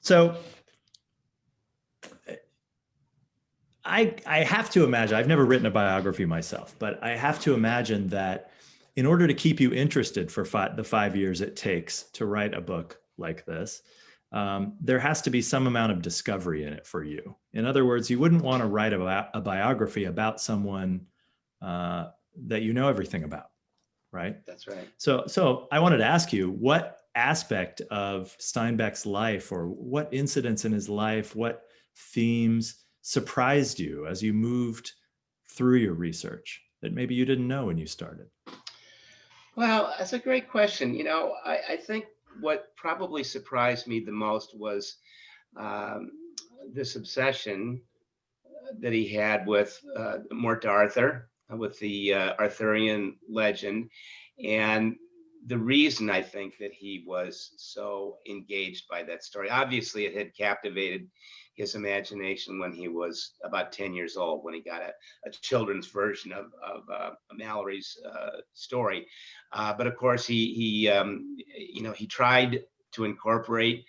So I have to imagine, I've never written a biography myself, but I have to imagine that in order to keep you interested for the 5 years it takes to write a book like this, there has to be some amount of discovery in it for you. In other words, you wouldn't want to write a biography about someone that you know everything about, right? That's right. So I wanted to ask you, what aspect of Steinbeck's life, or what incidents in his life, what themes surprised you as you moved through your research that maybe you didn't know when you started? Well, that's a great question. I think what probably surprised me the most was um, this obsession that he had with Mort Arthur, with the Arthurian legend. And the reason I think that he was so engaged by that story, obviously it had captivated his imagination when he was about 10 years old, when he got a children's version of Mallory's story. But of course, he tried to incorporate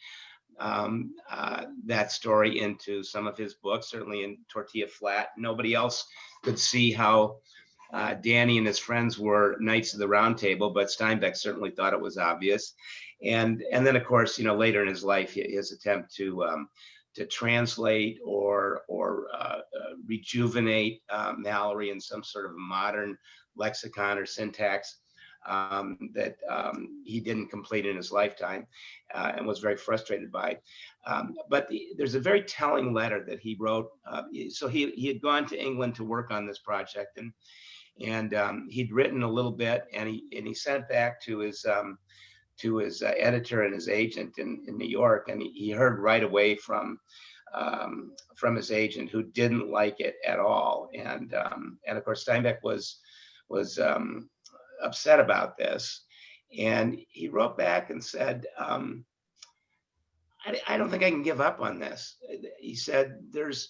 that story into some of his books, certainly in Tortilla Flat. Nobody else could see how Danny and his friends were Knights of the Round Table, but Steinbeck certainly thought it was obvious. And then, of course, later in his life, his attempt to translate or rejuvenate Mallory in some sort of modern lexicon or syntax that he didn't complete in his lifetime and was very frustrated by. But there's a very telling letter that he wrote. So he had gone to England to work on this project, and he'd written a little bit, and he sent back to his editor and his agent in New York, and he heard right away from his agent, who didn't like it at all, and of course Steinbeck was upset about this, and he wrote back and said, I don't think I can give up on this. He said, there's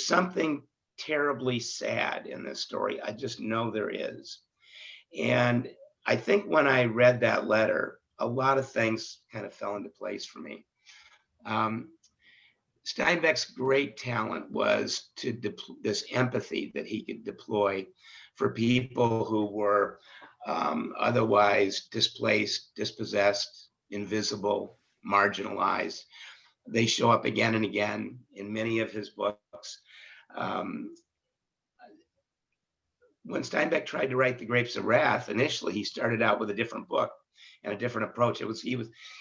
something terribly sad in this story. I just know there is. And I think when I read that letter, a lot of things kind of fell into place for me. Steinbeck's great talent was this empathy that he could deploy for people who were otherwise displaced, dispossessed, invisible, marginalized. They show up again and again in many of his books. When Steinbeck tried to write The Grapes of Wrath, initially he started out with a different book and a different approach. He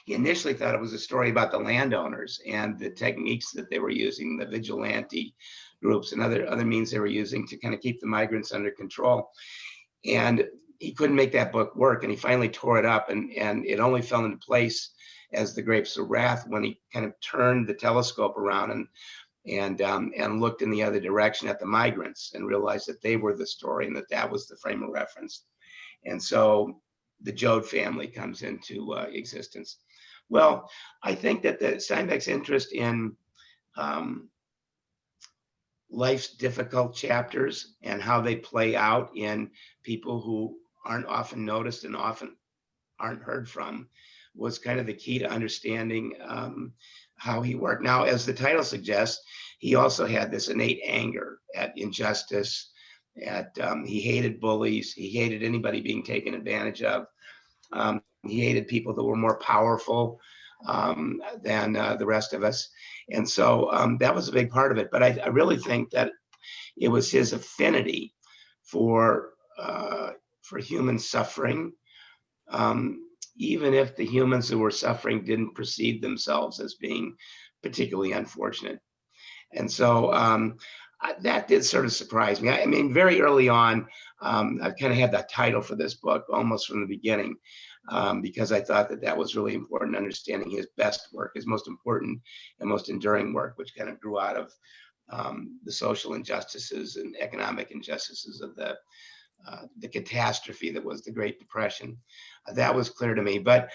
initially thought it was a story about the landowners and the techniques that they were using, the vigilante groups and other means they were using to kind of keep the migrants under control. And he couldn't make that book work, and he finally tore it up, and it only fell into place as The Grapes of Wrath when he kind of turned the telescope around and looked in the other direction at the migrants and realized that they were the story and that was the frame of reference. And so the Joad family comes into existence. Well, I think that the Steinbeck's interest in life's difficult chapters and how they play out in people who aren't often noticed and often aren't heard from was kind of the key to understanding how he worked. Now, as the title suggests, he also had this innate anger at injustice, he hated bullies, he hated anybody being taken advantage of. He hated people that were more powerful than the rest of us. And so that was a big part of it. But I really think that it was his affinity for human suffering, even if the humans who were suffering didn't perceive themselves as being particularly unfortunate. And so that did sort of surprise me. I mean, very early on, I kind of had that title for this book almost from the beginning, because I thought that was really important, understanding his best work, his most important and most enduring work, which kind of grew out of the social injustices and economic injustices of the catastrophe that was the Great Depression. That was clear to me. But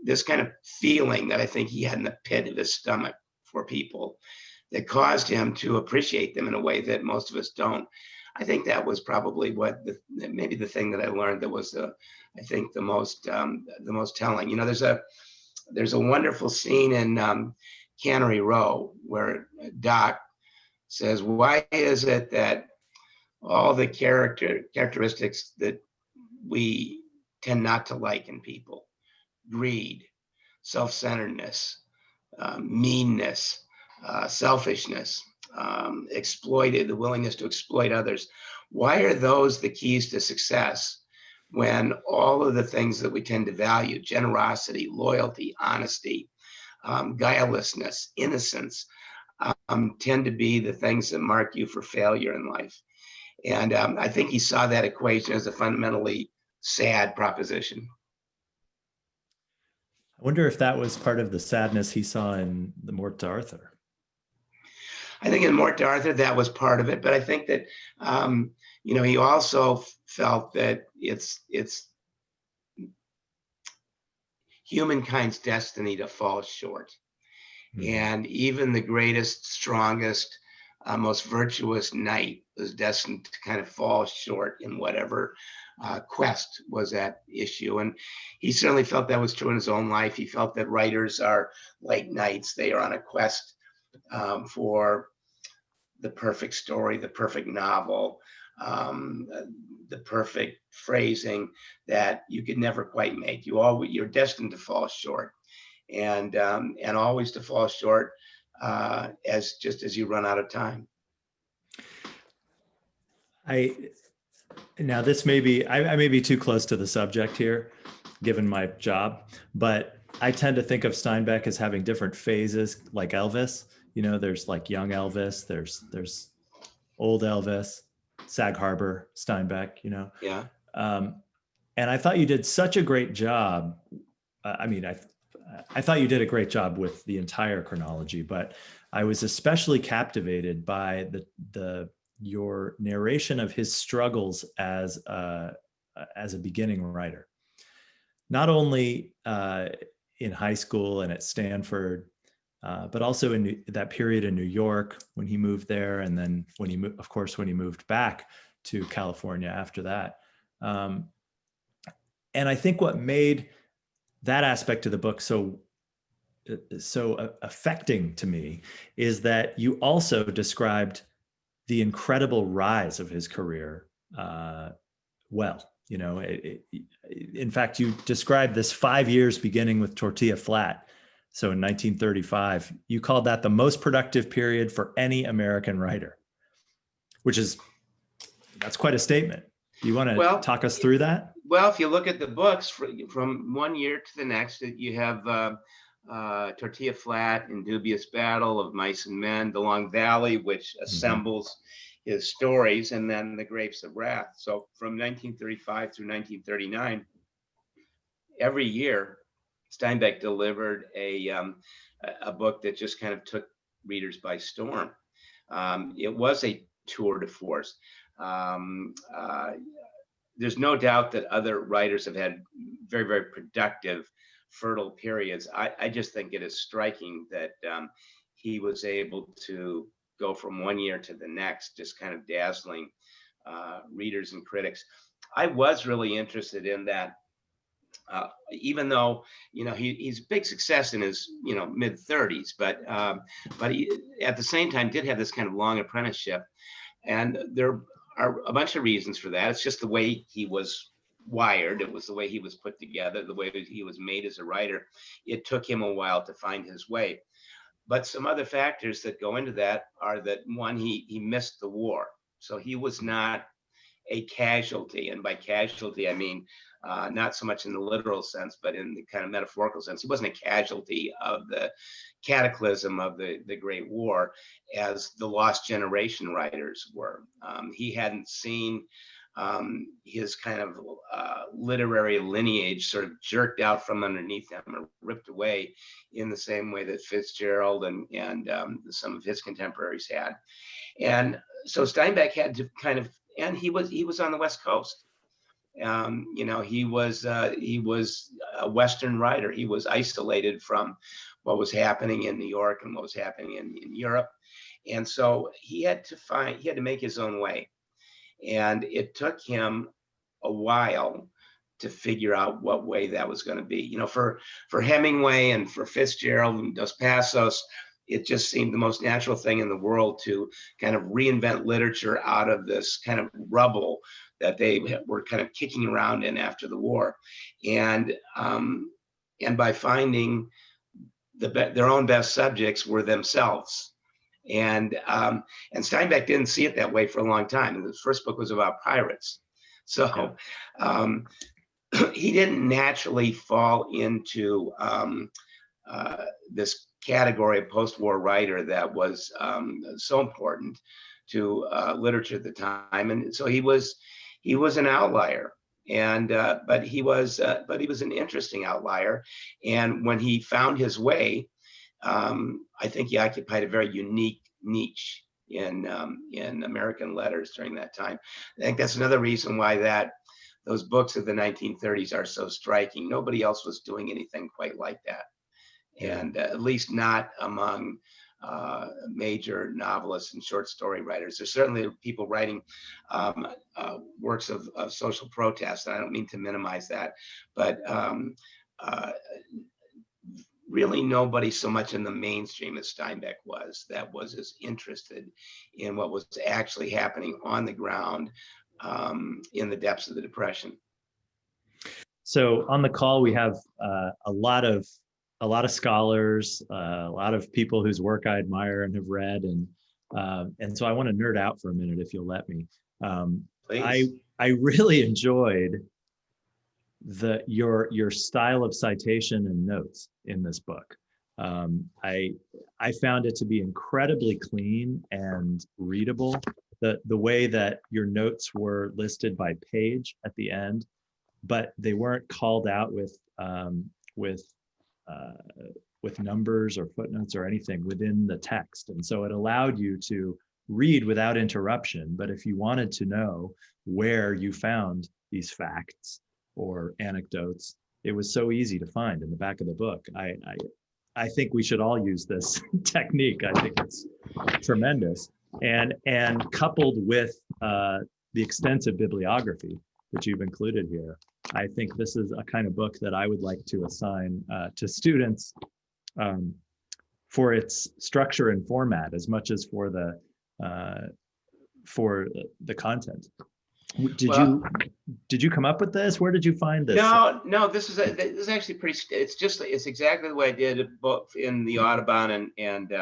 this kind of feeling that I think he had in the pit of his stomach for people that caused him to appreciate them in a way that most of us don't. I think that was probably maybe the thing that I learned that was I think the most telling. There's there's a wonderful scene in Cannery Row where Doc says, why is it that all the characteristics that we tend not to like in people, greed, self-centeredness, meanness, selfishness, the willingness to exploit others. Why are those the keys to success when all of the things that we tend to value, generosity, loyalty, honesty, guilelessness, innocence, tend to be the things that mark you for failure in life? And I think he saw that equation as a fundamentally sad proposition. I wonder if that was part of the sadness he saw in the Mort to Arthur. I think in Mort to Arthur, that was part of it. But I think that, he also felt that it's humankind's destiny to fall short. Mm-hmm. And even the greatest, strongest, most virtuous knight was destined to kind of fall short in whatever quest was at issue. And he certainly felt that was true in his own life. He felt that writers are like knights. They are on a quest for the perfect story, the perfect novel, the perfect phrasing that you could never quite make. You're destined to fall short, and always to fall short as you run out of time. Now this may be, I may be too close to the subject here, given my job, but I tend to think of Steinbeck as having different phases, like Elvis. There's like young Elvis, there's old Elvis, Sag Harbor, Steinbeck, Yeah. And I thought you did such a great job. I thought you did a great job with the entire chronology, but I was especially captivated by your narration of his struggles as a beginning writer, not only in high school and at Stanford, but also in that period in New York when he moved there, and then when he moved back to California after that. And I think what made that aspect of the book so affecting to me is that you also described the incredible rise of his career well. In fact, you described this 5 years beginning with Tortilla Flat. So in 1935, you called that the most productive period for any American writer, that's quite a statement. Do you want to talk us through that? Well, if you look at the books from 1 year to the next, you have Tortilla Flat, Indubious Battle of Mice and Men, The Long Valley, which assembles his stories, and then The Grapes of Wrath. So from 1935 through 1939, every year, Steinbeck delivered a book that just kind of took readers by storm. It was a tour de force. There's no doubt that other writers have had very, very productive, fertile periods. I just think it is striking that he was able to go from 1 year to the next, just kind of dazzling readers and critics. I was really interested in that. Even though he's a big success in his mid 30s, but he at the same time did have this kind of long apprenticeship, and there are a bunch of reasons for that. It's just the way he was wired. It was the way he was put together, the way he was made as a writer. It took him a while to find his way. But some other factors that go into that are that, one, he missed the war, so he was not a casualty. And by casualty, I mean not so much in the literal sense, but in the kind of metaphorical sense. He wasn't a casualty of the cataclysm of the Great War as the Lost Generation writers were. He hadn't seen his kind of literary lineage sort of jerked out from underneath him or ripped away in the same way that Fitzgerald and some of his contemporaries had. And so Steinbeck had to kind of, and he was on the West Coast. He was a Western writer. He was isolated from what was happening in New York and what was happening in Europe. And so he had to make his own way. And it took him a while to figure out what way that was going to be. You know, for Hemingway and for Fitzgerald and Dos Passos, it just seemed the most natural thing in the world to kind of reinvent literature out of this kind of rubble that they were kind of kicking around in after the war. And by finding their own best subjects were themselves. And Steinbeck didn't see it that way for a long time. The first book was about pirates. So he didn't naturally fall into this category of post-war writer that was so important to literature at the time. And so he was an outlier. And but he was an interesting outlier. And when he found his way, I think he occupied a very unique niche in American letters during that time. I think that's another reason why those books of the 1930s are so striking. Nobody else was doing anything quite like that, and at least not among major novelists and short story writers. There's certainly people writing works of social protest, and I don't mean to minimize that, but really nobody so much in the mainstream as Steinbeck was, that was as interested in what was actually happening on the ground in the depths of the Depression. So on the call, we have a lot of scholars, a lot of people whose work I admire and have read, and so I want to nerd out for a minute, if you'll let me. Please. I really enjoyed your style of citation and notes in this book. I found it to be incredibly clean and readable. The way that your notes were listed by page at the end, but they weren't called out with numbers or footnotes or anything within the text. And so it allowed you to read without interruption. But if you wanted to know where you found these facts or anecdotes, it was so easy to find in the back of the book. I think we should all use this technique. I think it's tremendous. And coupled with the extensive bibliography that you've included here, I think this is a kind of book that I would like to assign to students for its structure and format as much as for the content. Did you come up with this? Where did you find this? No, this is actually pretty. It's exactly the way I did it both in the Audubon and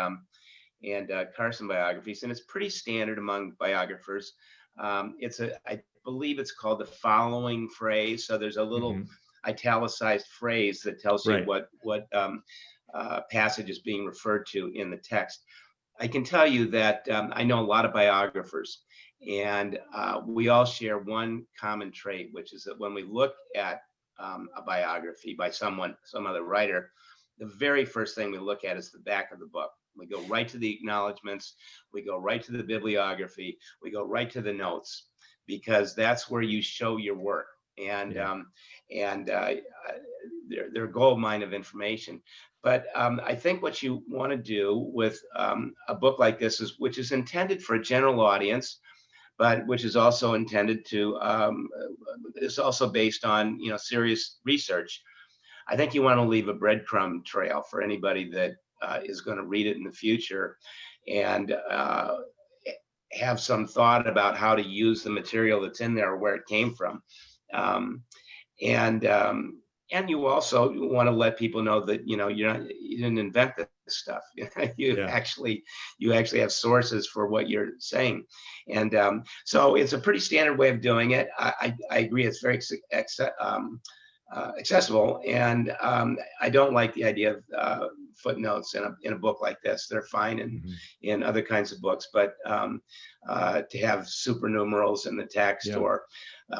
Carson biographies, and it's pretty standard among biographers. I believe it's called the following phrase. So there's a little italicized phrase that tells you what passage is being referred to in the text. I can tell you that I know a lot of biographers, and we all share one common trait, which is that when we look at a biography by some other writer, the very first thing we look at is the back of the book. We go right to the acknowledgments, we go right to the bibliography, we go right to the notes, because that's where you show your work. And they're a gold mine of information. But I think what you want to do with a book like this which is intended for a general audience, but which is also intended to is also based on serious research. I think you want to leave a breadcrumb trail for anybody that is going to read it in the future, and have some thought about how to use the material that's in there or where it came from. And you also want to let people know that you didn't invent this stuff. You actually have sources for what you're saying, and so it's a pretty standard way of doing it. I agree, it's very accessible, and I don't like the idea of footnotes in a book like this. They're fine in other kinds of books, but to have supernumerals in the text or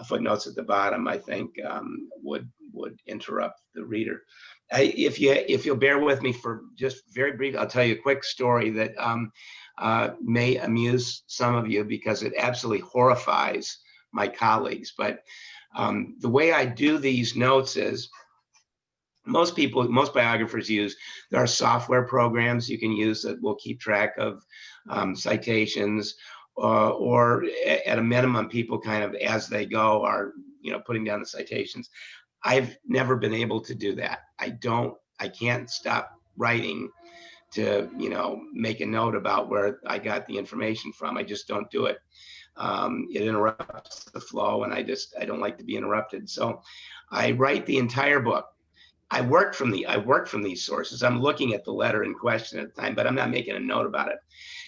footnotes at the bottom, I think would interrupt the reader. If you'll bear with me for just very brief, I'll tell you a quick story that may amuse some of you, because it absolutely horrifies my colleagues. But the way I do these notes is, most biographers there are software programs you can use that will keep track of citations, or at a minimum, people kind of, as they go, are putting down the citations. I've never been able to do that. I can't stop writing to, make a note about where I got the information from. I just don't do it. It interrupts the flow, and I don't like to be interrupted. So I write the entire book. I work from these sources. I'm looking at the letter in question at the time, but I'm not making a note about it.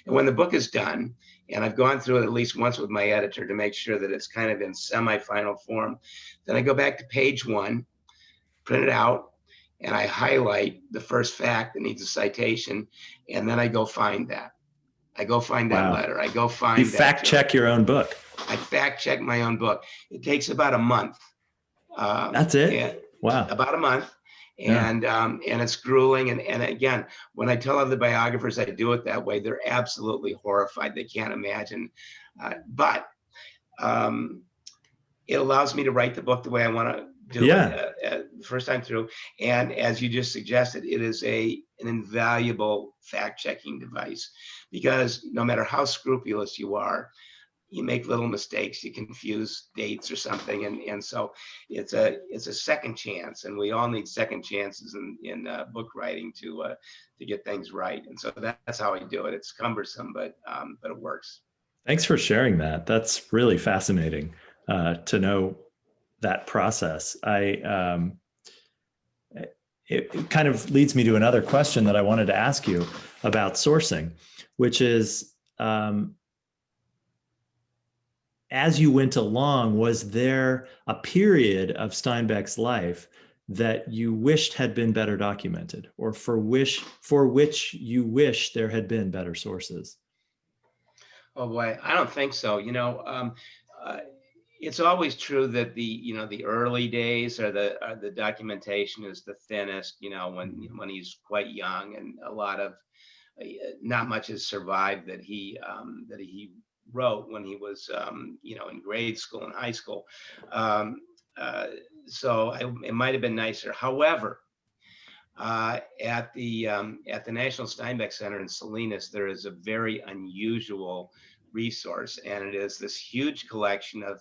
And when the book is done, and I've gone through it at least once with my editor to make sure that it's kind of in semi-final form, then I go back to page 1, print it out, and I highlight the first fact that needs a citation, and then I go find that. I go find that Wow. letter. I go find You that fact check your own book. I fact check my own book. It takes about a month. That's it? Wow. About a month. And it's grueling. And again, when I tell other biographers I do it that way, they're absolutely horrified. They can't imagine. But it allows me to write the book the way I want to do it the first time through. And as you just suggested, it is an invaluable fact-checking device, because no matter how scrupulous you are, you make little mistakes, you confuse dates or something, and so it's a second chance, and we all need second chances in book writing to get things right. And so that's how I do it. It's cumbersome, but it works. Thanks for sharing that. That's really fascinating to know that process. It kind of leads me to another question that I wanted to ask you about sourcing, which is, as you went along, was there a period of Steinbeck's life that you wished had been better documented, or for which you wish there had been better sources? Oh boy, I don't think so. It's always true that the early days are the documentation is the thinnest. When he's quite young, and a lot of not much has survived that he wrote when he was in grade school and high school. So it might have been nicer. However, at the National Steinbeck Center in Salinas, there is a very unusual resource, and it is this huge collection of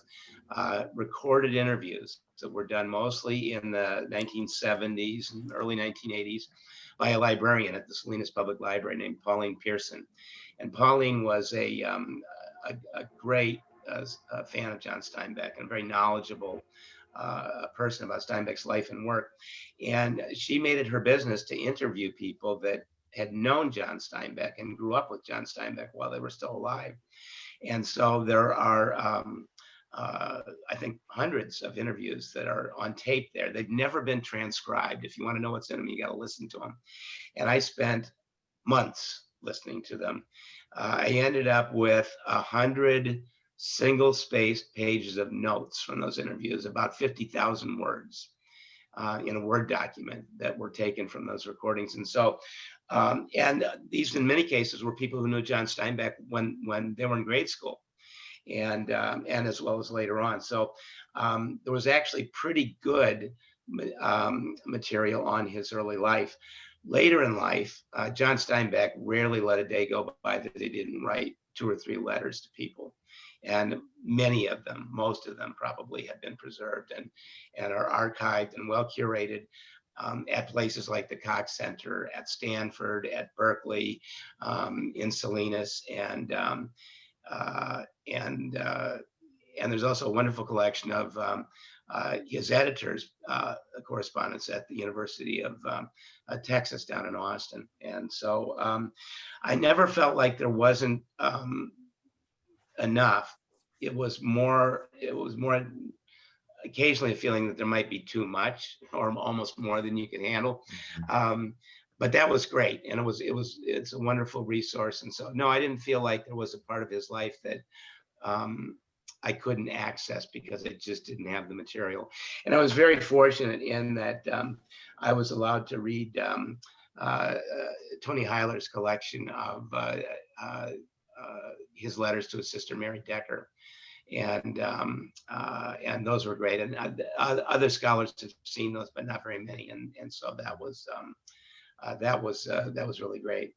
recorded interviews that were done mostly in the 1970s and early 1980s by a librarian at the Salinas Public Library named Pauline Pearson. And Pauline was a great fan of John Steinbeck, and a very knowledgeable person about Steinbeck's life and work. And she made it her business to interview people that had known John Steinbeck and grew up with John Steinbeck while they were still alive. And so there are, I think, hundreds of interviews that are on tape there. They've never been transcribed. If you want to know what's in them, you got to listen to them. And I spent months listening to them. I ended up with 100 single-spaced pages of notes from those interviews, about 50,000 words in a Word document that were taken from those recordings. And so, and these in many cases were people who knew John Steinbeck when they were in grade school, and as well as later on. So there was actually pretty good material on his early life. Later in life, John Steinbeck rarely let a day go by that he didn't write 2 or 3 letters to people. And many of them, most of them probably have been preserved and are archived and well curated at places like the Cox Center, at Stanford, at Berkeley, in Salinas, and there's also a wonderful collection of his editor's correspondence at the University of Texas down in Austin. And so I never felt like there wasn't enough. It was more occasionally a feeling that there might be too much, or almost more than you can handle. But that was great, and it's a wonderful resource. And so no, I didn't feel like there was a part of his life that I couldn't access because I just didn't have the material. And I was very fortunate in that I was allowed to read Tony Heiler's collection of his letters to his sister Mary Decker, and those were great. And other scholars have seen those, but not very many. And so that was really great.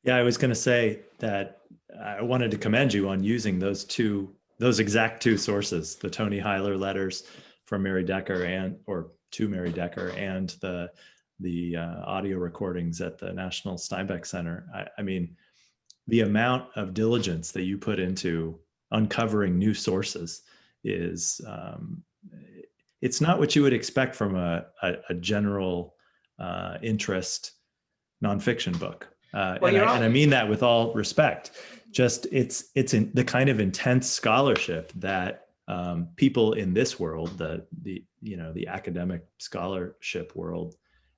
Yeah, I was going to say that I wanted to commend you on using those two those exact two sources, the Tony Hyler letters from Mary Decker or to Mary Decker, and the audio recordings at the National Steinbeck Center. I mean, the amount of diligence that you put into uncovering new sources is, it's not what you would expect from a general interest nonfiction book. And I mean that with all respect. Just it's in the kind of intense scholarship that people in this world, the academic scholarship world,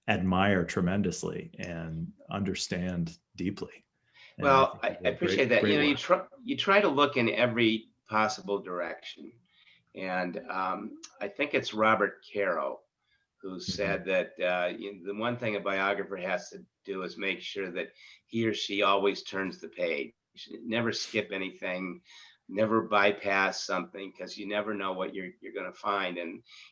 admire tremendously and understand deeply. And Well, think I appreciate that. great work. You try to look in every possible direction, and I think it's Robert Caro who said that the one thing a biographer has to do is make sure that he or she always turns the page, never skip anything, never bypass something, because you never know what you're going to find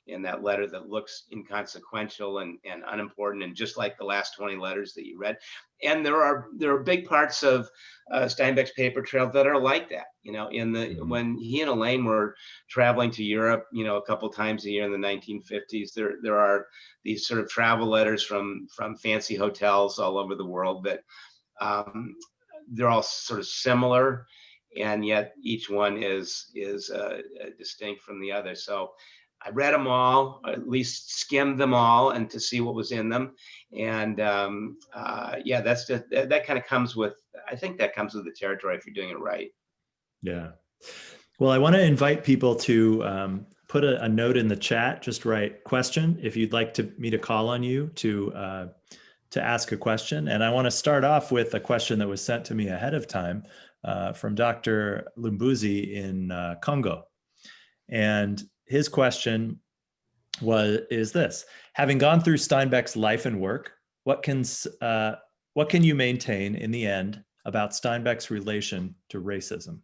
in that letter that looks inconsequential and unimportant, and just like the last 20 letters that you read. And there are big parts of Steinbeck's paper trail that are like that. When he and Elaine were traveling to Europe, a couple times a year in the 1950s, there are these sort of travel letters from fancy hotels all over the world that they're all sort of similar, and yet each one is distinct from the other. So I read them all, or at least skimmed them all, and to see what was in them. And that's just that kind of comes with, I think that comes with the territory if you're doing it right. Yeah. Well, I want to invite people to put a note in the chat. Just write question if you'd like me to call on you to ask a question. And I want to start off with a question that was sent to me ahead of time from Dr. Lumbuzi in Congo. And his question is this: having gone through Steinbeck's life and work, what can you maintain in the end about Steinbeck's relation to racism?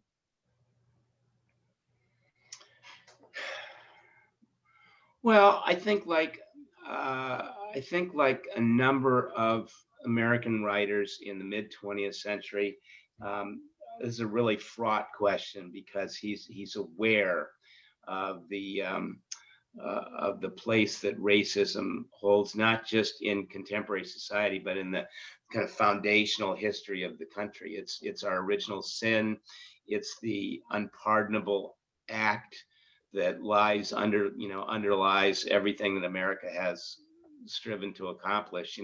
Well, I think like a number of American writers in the mid 20th century, this is a really fraught question, because he's aware of the place that racism holds, not just in contemporary society, but in the kind of foundational history of the country. It's our original sin. It's the unpardonable act that underlies everything that America has striven to accomplish,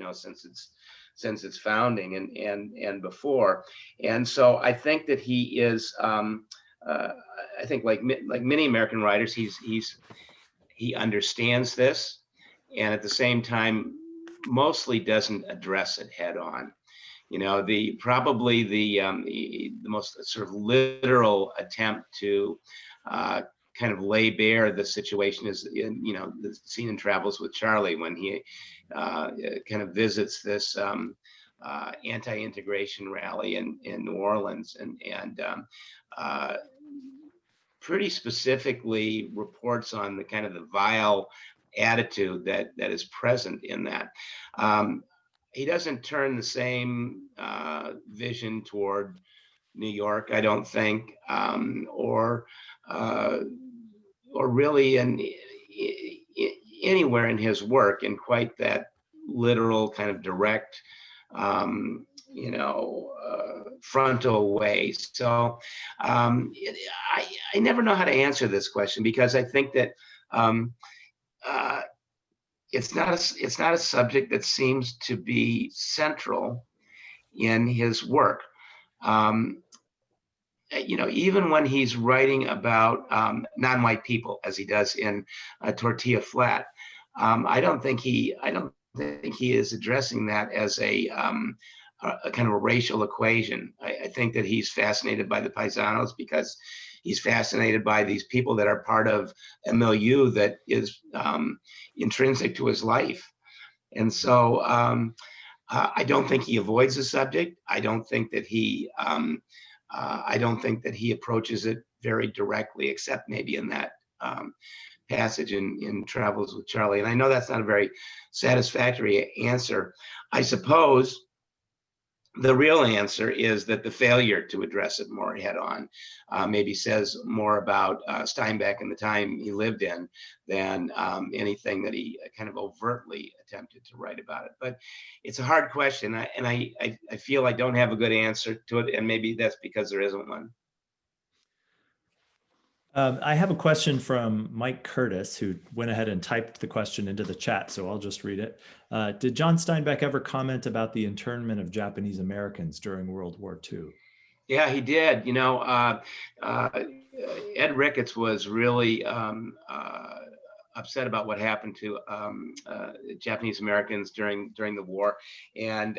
since its founding and before. And so I think that he is, I think like many American writers, he understands this, and at the same time mostly doesn't address it head on. Probably the most sort of literal attempt to kind of lay bare the situation is in the scene in Travels with Charlie, when he kind of visits this anti-integration rally in New Orleans, and pretty specifically reports on the kind of the vile attitude that is present in that. He doesn't turn the same vision toward New York, I don't think, or really anywhere in his work in quite that literal kind of direct, frontal way. So I never know how to answer this question, because I think that it's not a subject that seems to be central in his work. Even when he's writing about non-white people, as he does in Tortilla Flat, I don't think he is addressing that as a kind of a racial equation. I think that he's fascinated by the paisanos because he's fascinated by these people that are part of a milieu that is intrinsic to his life. And so I don't think he avoids the subject. I don't think that he approaches it very directly, except maybe in that passage in Travels with Charlie. And I know that's not a very satisfactory answer. I suppose the real answer is that the failure to address it more head on maybe says more about Steinbeck and the time he lived in than anything that he kind of overtly attempted to write about it. But it's a hard question, and I feel I don't have a good answer to it, and maybe that's because there isn't one. I have a question from Mike Curtis, who went ahead and typed the question into the chat, so I'll just read it. Did John Steinbeck ever comment about the internment of Japanese Americans during World War II? Yeah, he did. Ed Ricketts was really upset about what happened to Japanese Americans during the war, and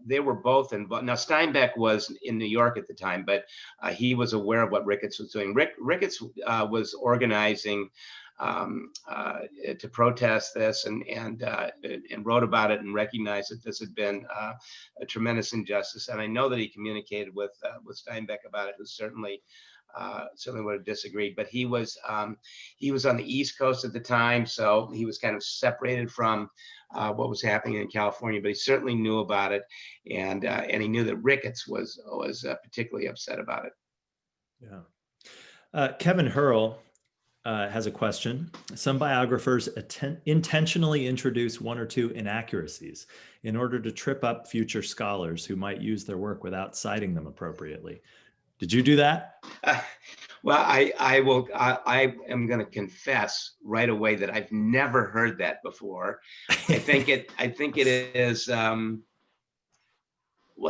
they were both involved. Now Steinbeck was in New York at the time, but he was aware of what Ricketts was doing. Ricketts was organizing to protest this, and wrote about it and recognized that this had been a tremendous injustice. And I know that he communicated with Steinbeck about it, who certainly would have disagreed. But he was on the East Coast at the time, so he was kind of separated from what was happening in California. But he certainly knew about it, and he knew that Ricketts was particularly upset about it. Yeah. Kevin Hurl has a question. Some biographers intentionally introduce one or two inaccuracies in order to trip up future scholars who might use their work without citing them appropriately. Did you do that? Well, I am going to confess right away that I've never heard that before. I think it is. Well,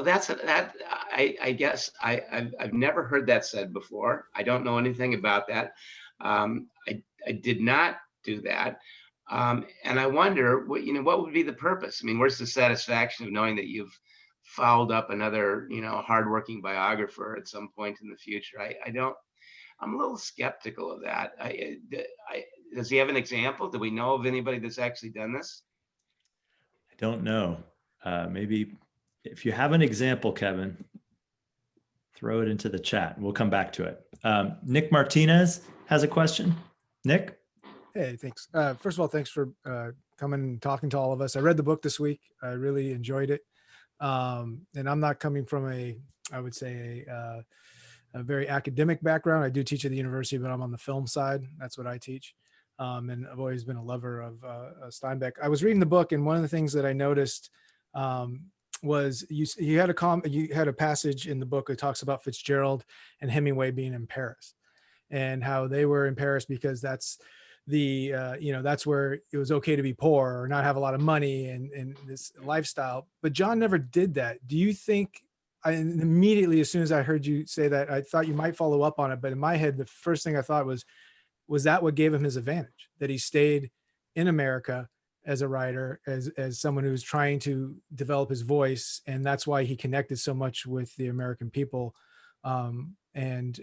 I guess I've never heard that said before. I don't know anything about that. I did not do that. And I wonder what would be the purpose? I mean, where's the satisfaction of knowing that you've fouled up another, hardworking biographer at some point in the future? I'm a little skeptical of that. Does he have an example? Do we know of anybody that's actually done this? I don't know. Maybe if you have an example, Kevin, throw it into the chat. We'll come back to it. Nick Martinez has a question. Nick? Hey, thanks. First of all, thanks for coming and talking to all of us. I read the book this week. I really enjoyed it. And I'm not coming from a very academic background. I do teach at the university, but I'm on the film side. That's what I teach. And I've always been a lover of Steinbeck. I was reading the book, and one of the things that I noticed was you had a passage in the book that talks about Fitzgerald and Hemingway being in Paris, and how they were in Paris because that's that's where it was okay to be poor or not have a lot of money and this lifestyle. But John never did that. Do you think? Immediately, as soon as I heard you say that, I thought you might follow up on it. But in my head, the first thing I thought was that what gave him his advantage? That he stayed in America as a writer, as someone who was trying to develop his voice, and that's why he connected so much with the American people. And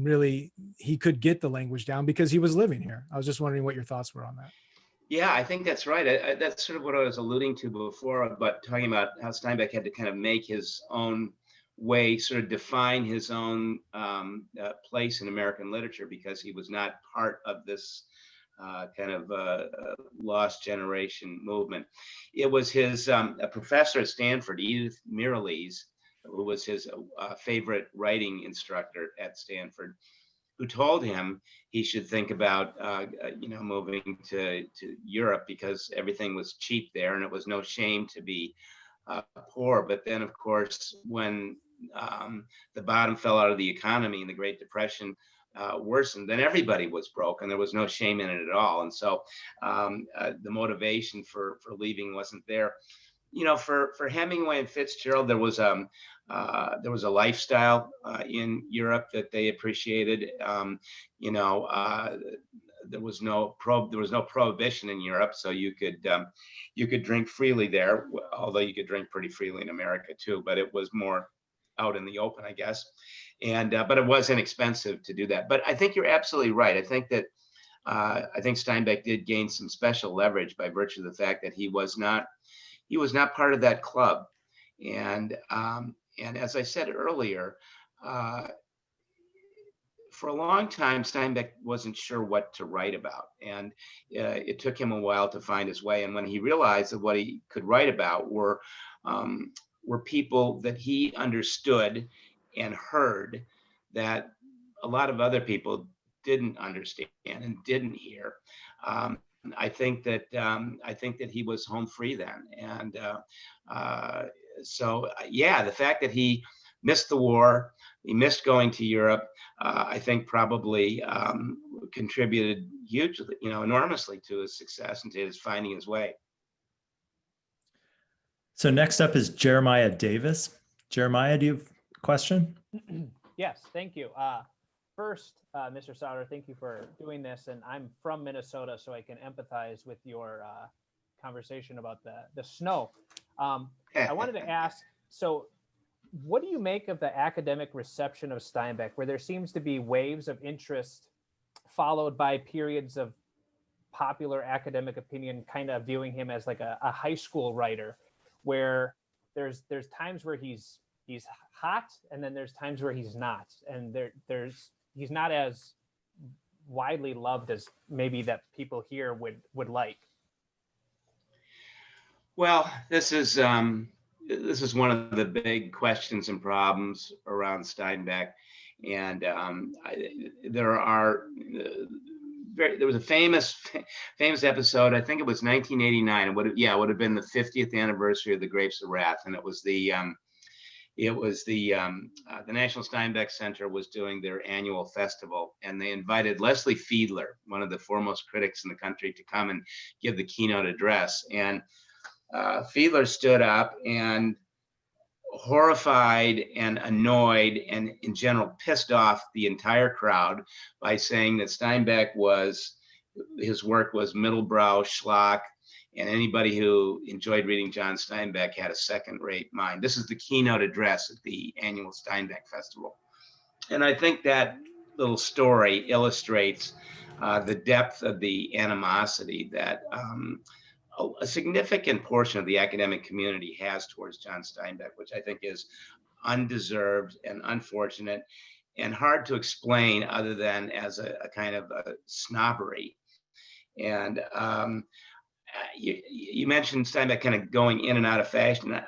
really, he could get the language down because he was living here. I was just wondering what your thoughts were on that. Yeah, I think that's right. That's sort of what I was alluding to before, but talking about how Steinbeck had to kind of make his own way, sort of define his own place in American literature, because he was not part of this kind of lost generation movement. It was his a professor at Stanford, Edith Miralles, who was his favorite writing instructor at Stanford, who told him he should think about, moving to Europe because everything was cheap there and it was no shame to be poor. But then, of course, when the bottom fell out of the economy and the Great Depression worsened, then everybody was broke and there was no shame in it at all. And so the motivation for leaving wasn't there. For Hemingway and Fitzgerald, there was a lifestyle in Europe that they appreciated. There was no prohibition in Europe, so you could drink freely there, although you could drink pretty freely in America too. But it was more out in the open, I guess. And but it was inexpensive to do that. But I think you're absolutely right. I think Steinbeck did gain some special leverage by virtue of the fact that he was not part of that club. And as I said earlier, for a long time, Steinbeck wasn't sure what to write about. And it took him a while to find his way. And when he realized that what he could write about were were people that he understood and heard that a lot of other people didn't understand and didn't hear. I think that he was home free then, and yeah, the fact that he missed the war, he missed going to Europe, I think probably contributed hugely, enormously to his success and to his finding his way. So next up is Jeremiah Davis. Jeremiah, do you have a question? Yes, thank you. First, Mr. Souder, thank you for doing this. And I'm from Minnesota, so I can empathize with your conversation about the snow. I wanted to ask, so what do you make of the academic reception of Steinbeck, where there seems to be waves of interest followed by periods of popular academic opinion kind of viewing him as like a high school writer, where there's times where he's hot, and then there's times where he's not, and he's not as widely loved as maybe that people here would like. Well, this is one of the big questions and problems around Steinbeck, and there was a famous episode. I think it was 1989. It would have been the 50th anniversary of the Grapes of Wrath, and it was the National Steinbeck Center was doing their annual festival, and they invited Leslie Fiedler, one of the foremost critics in the country, to come and give the keynote address. And Fiedler stood up and, horrified and annoyed and in general pissed off the entire crowd by saying that his work was middlebrow schlock, and anybody who enjoyed reading John Steinbeck had a second-rate mind. This is the keynote address at the annual Steinbeck Festival. And I think that little story illustrates the depth of the animosity that a significant portion of the academic community has towards John Steinbeck, which I think is undeserved and unfortunate and hard to explain other than as a kind of a snobbery. And you mentioned Steinbeck kind of going in and out of fashion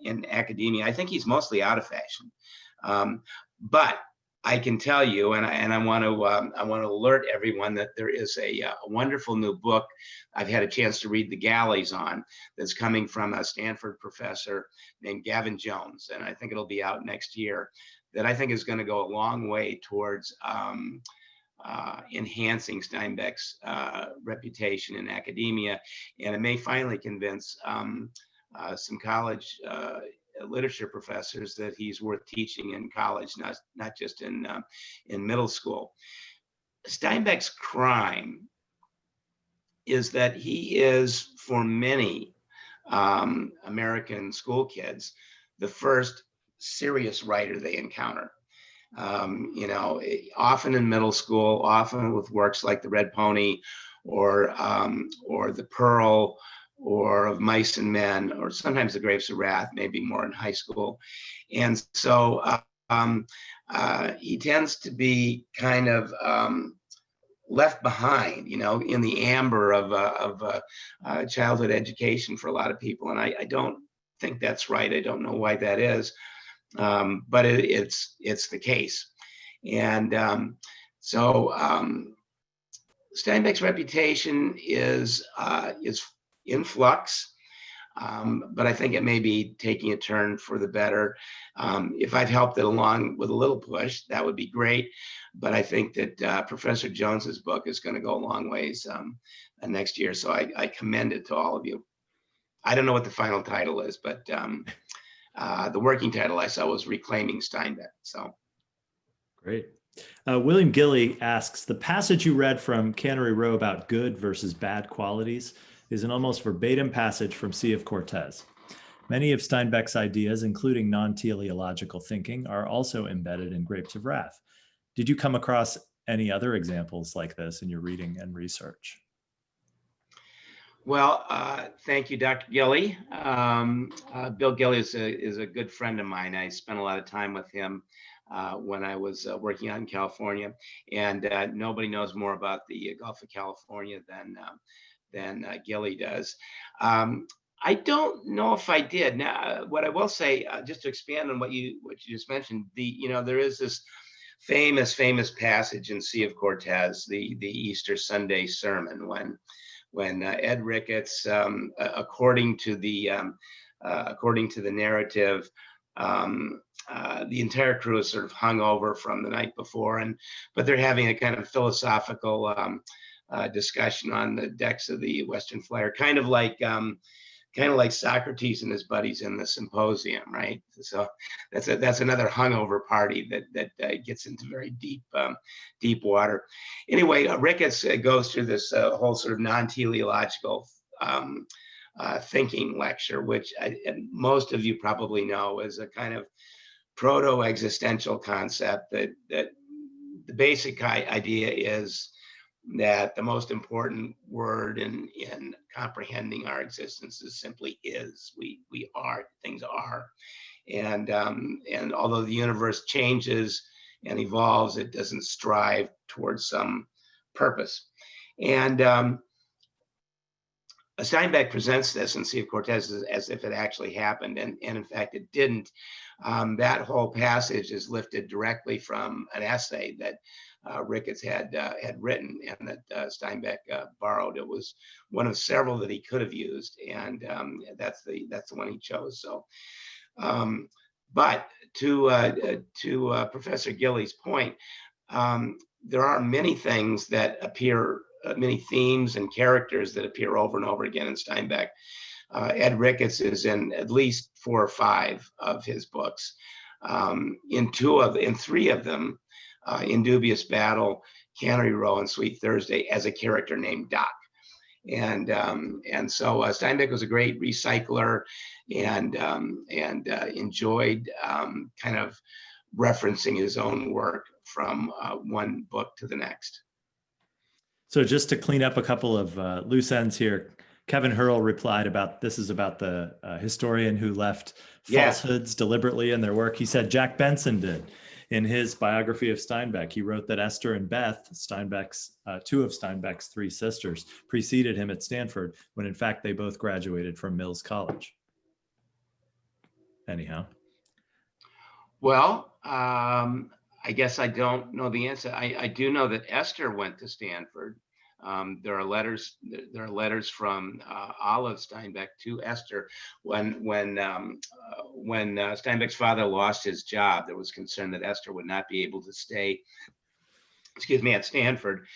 in academia. I think he's mostly out of fashion. But I can tell you, and I want to alert everyone that there is a wonderful new book I've had a chance to read the galleys on, that's coming from a Stanford professor named Gavin Jones, and I think it'll be out next year, that I think is going to go a long way towards enhancing Steinbeck's reputation in academia, and it may finally convince some college literature professors that he's worth teaching in college, not just in middle school. Steinbeck's crime is that he is, for many American school kids, the first serious writer they encounter. Often in middle school, often with works like The Red Pony or The Pearl, or Of Mice and Men, or sometimes The Grapes of Wrath, maybe more in high school. And so he tends to be kind of left behind, in the amber of childhood education for a lot of people. And I don't think that's right. I don't know why that is, but it's the case. And so Steinbeck's reputation is in flux, but I think it may be taking a turn for the better. If I've helped it along with a little push, that would be great. But I think that Professor Jones's book is going to go a long ways next year. So I commend it to all of you. I don't know what the final title is, but the working title I saw was Reclaiming Steinbeck. So great. William Gilly asks, the passage you read from Cannery Row about good versus bad qualities is an almost verbatim passage from Sea of Cortez. Many of Steinbeck's ideas, including non-teleological thinking, are also embedded in Grapes of Wrath. Did you come across any other examples like this in your reading and research? Well, thank you, Dr. Gilly. Bill Gilly is a good friend of mine. I spent a lot of time with him when I was working out in California, and nobody knows more about the Gulf of California than Gilly does. I don't know if I did. Now, what I will say, just to expand on what you just mentioned, there is this famous passage in Sea of Cortez, the Easter Sunday sermon, when Ed Ricketts, according to the narrative, the entire crew is sort of hung over from the night before, but they're having a kind of philosophical discussion on the decks of the Western Flyer, kind of like Socrates and his buddies in the symposium, right? So that's another hungover party that gets into very deep water. Anyway, Ricketts goes through this whole sort of non-teleological thinking lecture, which most of you probably know is a kind of proto-existential concept that the basic idea is that the most important word in comprehending our existence is simply is. We are, things are. And although the universe changes and evolves, it doesn't strive towards some purpose. And Steinbeck presents this in Sea of Cortez as if it actually happened, and in fact it didn't. That whole passage is lifted directly from an essay that Ricketts had written, and that Steinbeck borrowed. It was one of several that he could have used, and that's the one he chose. So, but to Professor Gilley's point, there are many things that appear, many themes and characters that appear over and over again in Steinbeck. Ed Ricketts is in at least 4 or 5 of his books. In 3 of them, in Dubious Battle, Cannery Row, and Sweet Thursday, as a character named Doc. And so Steinbeck was a great recycler and enjoyed kind of referencing his own work from one book to the next. So just to clean up a couple of loose ends here, Kevin Hurl replied about this is about the historian who left falsehoods deliberately in their work. He said Jack Benson did in his biography of Steinbeck. He wrote that Esther and Beth, Steinbeck's 2 of Steinbeck's 3 sisters, preceded him at Stanford, when in fact they both graduated from Mills College. Anyhow. Well, I guess I don't know the answer. I do know that Esther went to Stanford. There are letters from Olive Steinbeck to Esther when Steinbeck's father lost his job. There was concern that Esther would not be able to stay, at Stanford.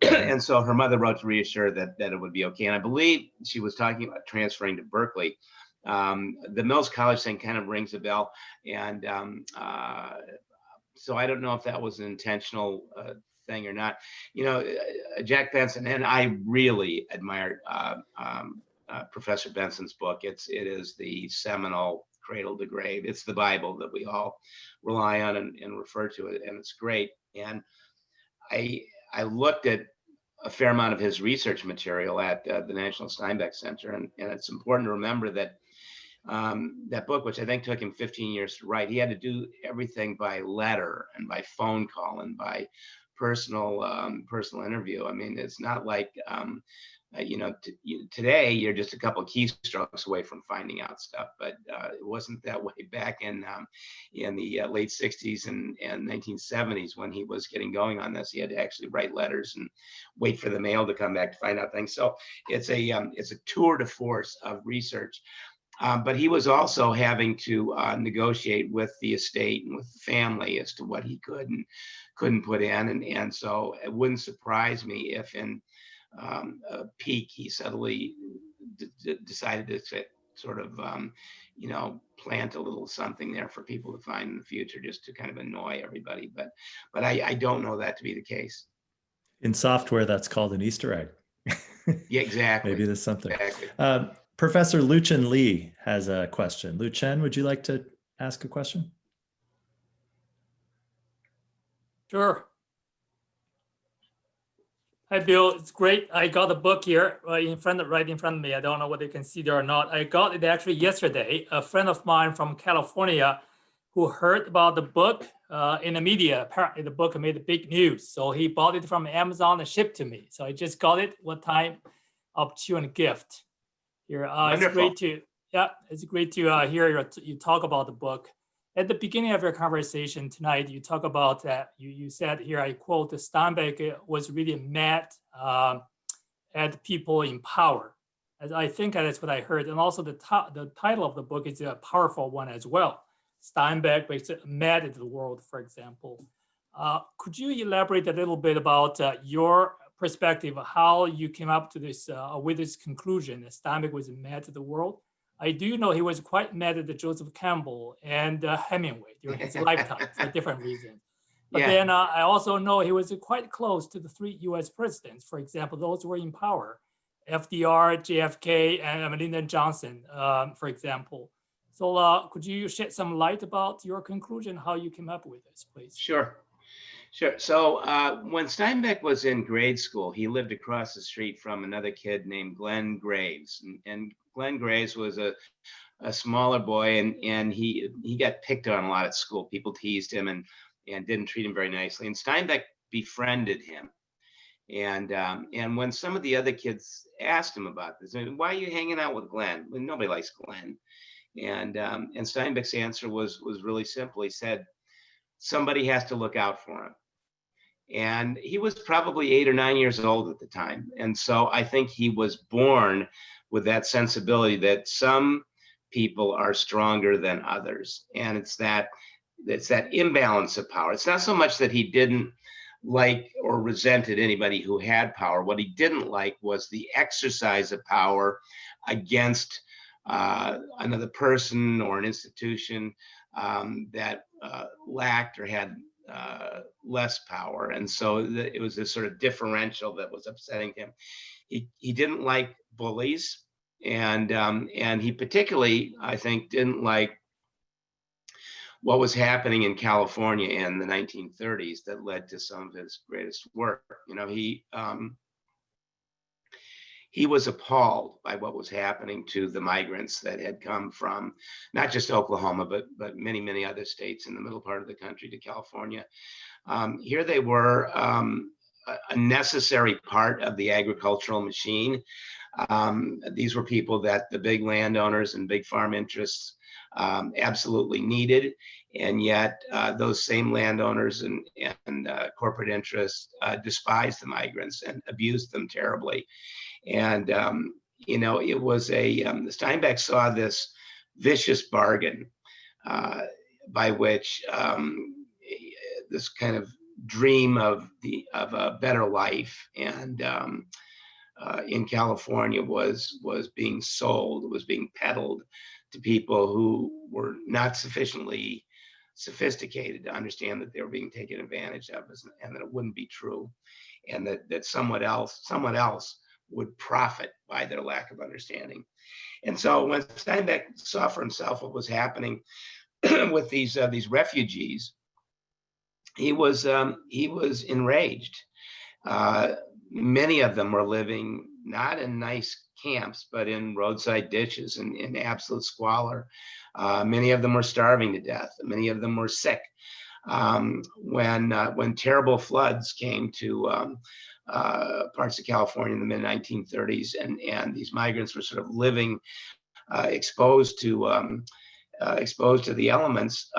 And so her mother wrote to reassure that it would be okay. And I believe she was talking about transferring to Berkeley. The Mills College thing kind of rings a bell. And so I don't know if that was an intentional thing or not. Jack Benson, and I really admired Professor Benson's book. It is the seminal cradle to grave. It's the Bible that we all rely on and refer to it, and it's great. And I looked at a fair amount of his research material at the National Steinbeck Center, and it's important to remember that that book, which I think took him 15 years to write, he had to do everything by letter and by phone call and by personal interview. I mean, it's not like today you're just a couple of keystrokes away from finding out stuff, but it wasn't that way back in the late 60s and 1970s when he was getting going on this. He had to actually write letters and wait for the mail to come back to find out things. So it's a tour de force of research. But he was also having to negotiate with the estate and with the family as to what he could and couldn't put in. And so it wouldn't surprise me if in a peak he suddenly decided to sort of, plant a little something there for people to find in the future, just to kind of annoy everybody. But I don't know that to be the case. In software, that's called an Easter egg. Yeah, exactly. Maybe there's something. Exactly. Professor Luchen Lee has a question. Luchen, would you like to ask a question? Sure. Hi, Bill. It's great. I got the book here right in front of me. I don't know whether you can see there or not. I got it actually yesterday. A friend of mine from California who heard about the book in the media. Apparently, the book made big news. So he bought it from Amazon and shipped to me. So I just got it. What time? Opportune gift. here. It's Wonderful. great to, yeah, it's great to hear you talk about the book. At the beginning of your conversation tonight, you talk about that. You said here, I quote, Steinbeck was really mad at people in power. I think that's what I heard. And also the title of the book is a powerful one as well. Steinbeck was mad at the world, for example. Could you elaborate a little bit about your perspective, how you came up to this with this conclusion that Steinbeck was mad at the world? I do know he was quite mad at Joseph Campbell and Hemingway during his lifetime for different reasons. But Yeah. then I also know he was quite close to the 3 US presidents, for example, those who were in power, FDR, JFK, and Lyndon Johnson, for example. So could you shed some light about your conclusion, how you came up with this, please? Sure. So when Steinbeck was in grade school, he lived across the street from another kid named Glenn Graves. And Glenn Graves was a smaller boy, and he got picked on a lot at school. People teased him and didn't treat him very nicely. And Steinbeck befriended him. And when some of the other kids asked him about this, why are you hanging out with Glenn? Well, nobody likes Glenn. And Steinbeck's answer was really simple. He said, somebody has to look out for him. And he was probably 8 or 9 years old at the time. And so I think he was born with that sensibility that some people are stronger than others. And it's that imbalance of power. It's not so much that he didn't like or resented anybody who had power. What he didn't like was the exercise of power against another person or an institution that lacked or had less power. And so it was this sort of differential that was upsetting him. He didn't like bullies, and he particularly, I think, didn't like what was happening in California in the 1930s that led to some of his greatest work. You know, he was appalled by what was happening to the migrants that had come from not just Oklahoma, but many, many other states in the middle part of the country to California. Here they were, a necessary part of the agricultural machine. These were people that the big landowners and big farm interests absolutely needed. And yet those same landowners and corporate interests despised the migrants and abused them terribly. And, you know, it was Steinbeck saw this vicious bargain by which this kind of dream of a better life and in California was being sold, was being peddled to people who were not sufficiently sophisticated to understand that they were being taken advantage of, and that it wouldn't be true, and that someone else would profit by their lack of understanding. And so when Steinbeck saw for himself what was happening with these refugees, he was enraged. Many of them were living not in nice camps, but in roadside ditches and in absolute squalor. Many of them were starving to death. Many of them were sick. When terrible floods came to parts of California in the mid-1930s, and these migrants were sort of living exposed to the elements,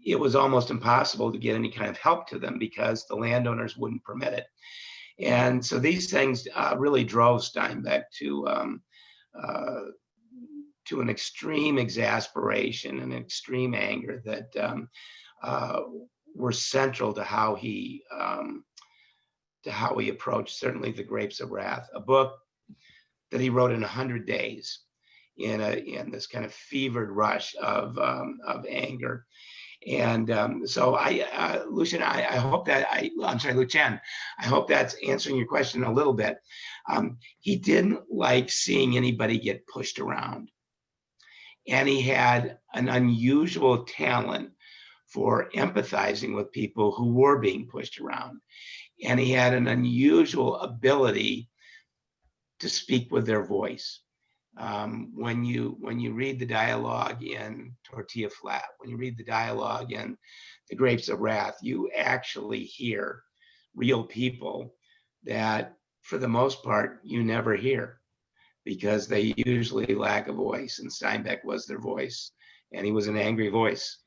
it was almost impossible to get any kind of help to them because the landowners wouldn't permit it. And so these things really drove Steinbeck to an extreme exasperation and extreme anger that were central to how he approached certainly The Grapes of Wrath, a book that he wrote in 100 days in this kind of fevered rush of anger. And so Lucien, I hope that Lucien, I hope that's answering your question a little bit. He didn't like seeing anybody get pushed around. And he had an unusual talent for empathizing with people who were being pushed around. And he had an unusual ability to speak with their voice. When you read the dialogue in Tortilla Flat, when you read the dialogue in The Grapes of Wrath, you actually hear real people that for the most part, you never hear, because they usually lack a voice, and Steinbeck was their voice, and he was an angry voice.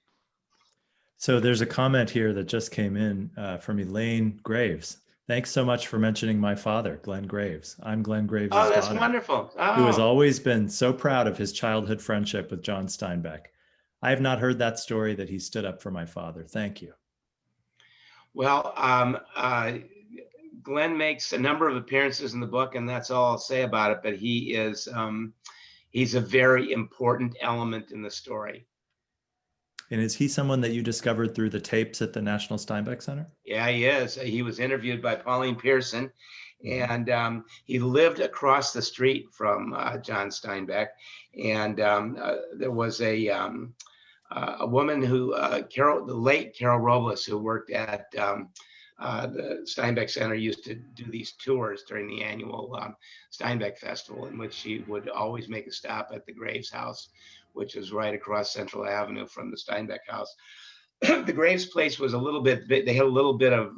So there's a comment here that just came in from Elaine Graves. Thanks so much for mentioning my father, Glenn Graves. I'm Glenn Graves' Oh, that's daughter, wonderful. who has Oh, always been so proud of his childhood friendship with John Steinbeck. I have not heard that story that he stood up for my father. Thank you. well, Glenn makes a number of appearances in the book, and that's all I'll say about it. But he's a very important element in the story. And is he someone that you discovered through the tapes at the National Steinbeck Center? Yeah, he is. He was interviewed by Pauline Pearson, and he lived across the street from John Steinbeck. And there was a woman who, the late Carol Robles, who worked at the Steinbeck Center, used to do these tours during the annual Steinbeck Festival, in which she would always make a stop at the Graves house, which is right across Central Avenue from the Steinbeck house. The Graves place was a little bit, they had a little bit of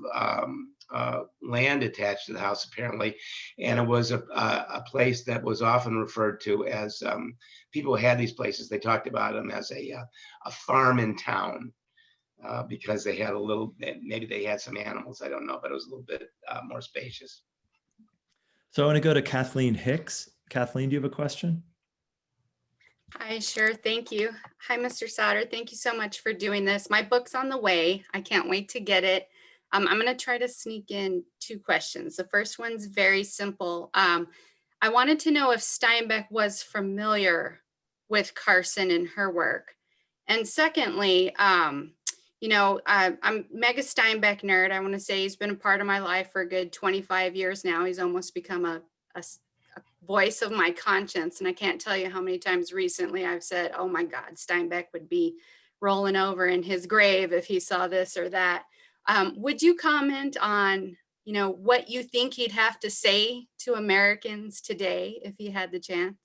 land attached to the house, apparently. And it was a place that was often referred to as, people who had these places, they talked about them as a farm in town, because they had a little, maybe they had some animals, I don't know, but it was a little bit more spacious. So I want to go to Kathleen Hicks. Kathleen, do you have a question? Hi, sure. Thank you. Hi, Mr. Souder. Thank you so much for doing this. My book's on the way. I can't wait to get it. I'm going to try to sneak in 2 questions. The first one's very simple. I wanted to know if Steinbeck was familiar with Carson and her work. And secondly, you know, I'm mega Steinbeck nerd. I want to say he's been a part of my life for a good 25 years now. He's almost become a voice of my conscience. And I can't tell you how many times recently I've said, oh my God, Steinbeck would be rolling over in his grave if he saw this or that. Would you comment on, you know, what you think he'd have to say to Americans today if he had the chance?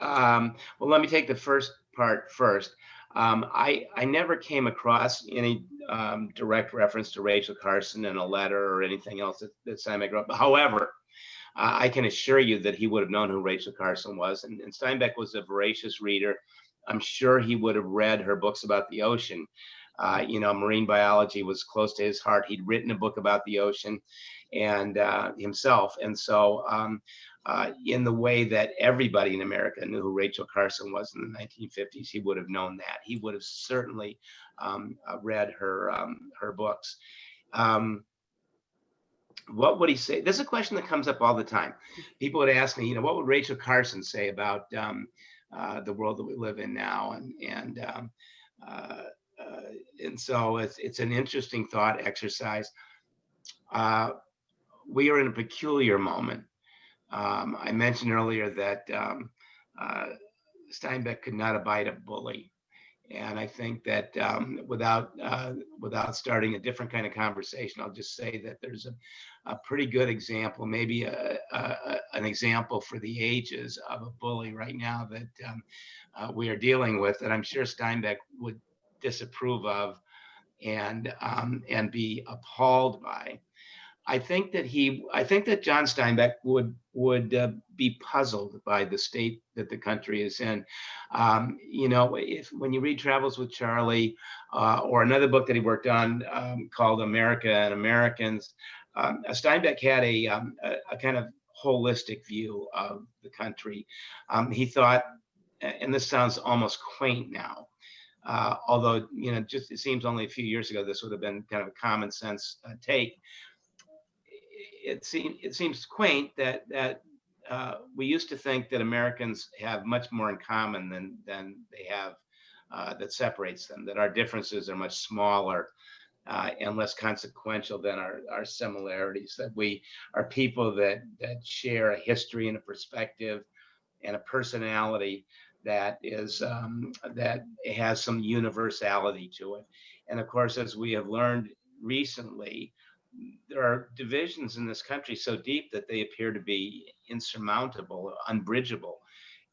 Well, let me take the first part first. I never came across any direct reference to Rachel Carson in a letter or anything else that Steinbeck wrote. However, I can assure you that he would have known who Rachel Carson was. And Steinbeck was a voracious reader. I'm sure he would have read her books about the ocean. You know, marine biology was close to his heart. He'd written a book about the ocean and himself. And so in the way that everybody in America knew who Rachel Carson was in the 1950s, he would have known that. He would have certainly read her books. What would he say? This is a question that comes up all the time. People would ask me, you know, what would Rachel Carson say about the world that we live in now? And so it's an interesting thought exercise. We are in a peculiar moment. I mentioned earlier that Steinbeck could not abide a bully. And I think that without starting a different kind of conversation, I'll just say that there's a pretty good example, maybe an example for the ages of a bully right now that we are dealing with, that I'm sure Steinbeck would disapprove of and be appalled by. I think that John Steinbeck would be puzzled by the state that the country is in. You know, when you read Travels with Charlie or another book that he worked on called America and Americans, Steinbeck had a kind of holistic view of the country. He thought, and this sounds almost quaint now, although, you know, just it seems only a few years ago this would have been kind of a common sense take. It seems quaint that we used to think that Americans have much more in common than they have that separates them, that our differences are much smaller and less consequential than our similarities, that we are people that share a history and a perspective and a personality that is that has some universality to it. And of course, as we have learned recently, there are divisions in this country so deep that they appear to be insurmountable, unbridgeable.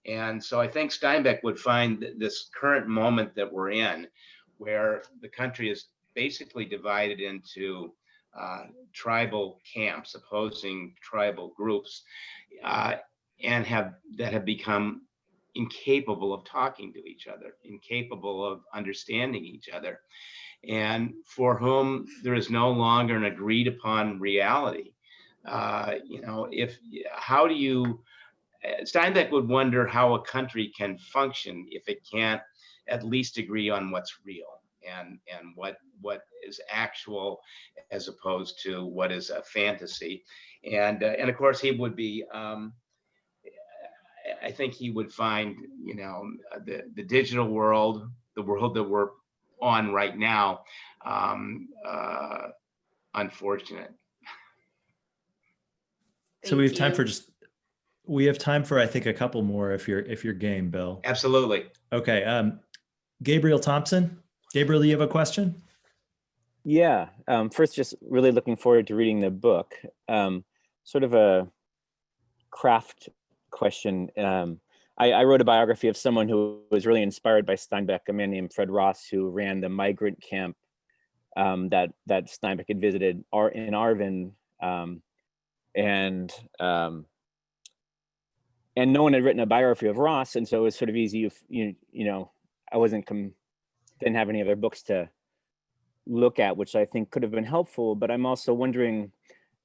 And so I think Steinbeck would find this current moment that we're in, where the country is basically divided into tribal camps, opposing tribal groups, and that have become incapable of talking to each other, incapable of understanding each other, and for whom there is no longer an agreed upon reality. How do you, Steinbeck would wonder how a country can function if it can't at least agree on what's real and what is actual as opposed to what is a fantasy. And of course he would be, I think he would find, the digital world, the world that we're on right now, unfortunate. So we have time Thank for we have time for, I think, a couple more if you're game, Bill. Absolutely. Okay. Gabriel Thompson. Gabriel, do you have a question? Yeah. First, just really looking forward to reading the book. Sort of a craft question. I wrote a biography of someone who was really inspired by Steinbeck, a man named Fred Ross, who ran the migrant camp that Steinbeck had visited in Arvin. And no one had written a biography of Ross, and so it was sort of easy if I didn't have any other books to look at, which I think could have been helpful. But I'm also wondering,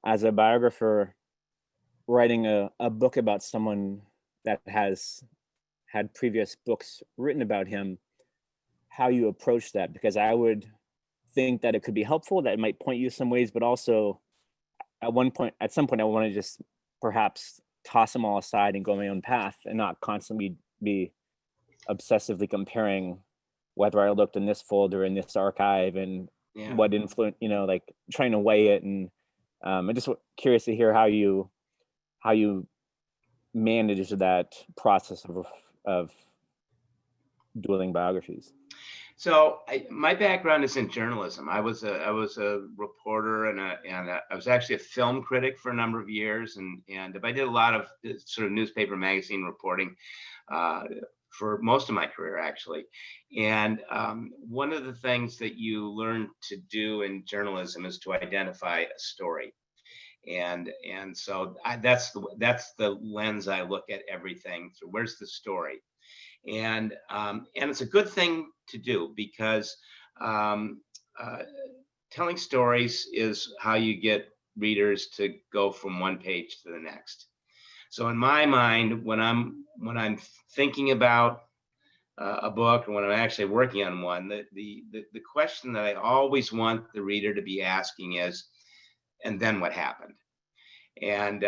as a biographer writing a book about someone that has had previous books written about him, how you approach that, because I would think that it could be helpful, that it might point you some ways, but also at some point I want to just perhaps toss them all aside and go my own path and not constantly be obsessively comparing whether I looked in this folder, in this archive, and what influence, like trying to weigh it. And I'm just curious to hear how you manage that process of dueling biographies. So my background is in journalism. I was a reporter and I was actually a film critic for a number of years, and I did a lot of sort of newspaper magazine reporting for most of my career, actually. And one of the things that you learn to do in journalism is to identify a story. And so that's the lens I look at everything through. Where's the story? And it's a good thing to do, because telling stories is how you get readers to go from one page to the next. So in my mind, when I'm thinking about a book, or when I'm actually working on one, the question that I always want the reader to be asking is, and then what happened? And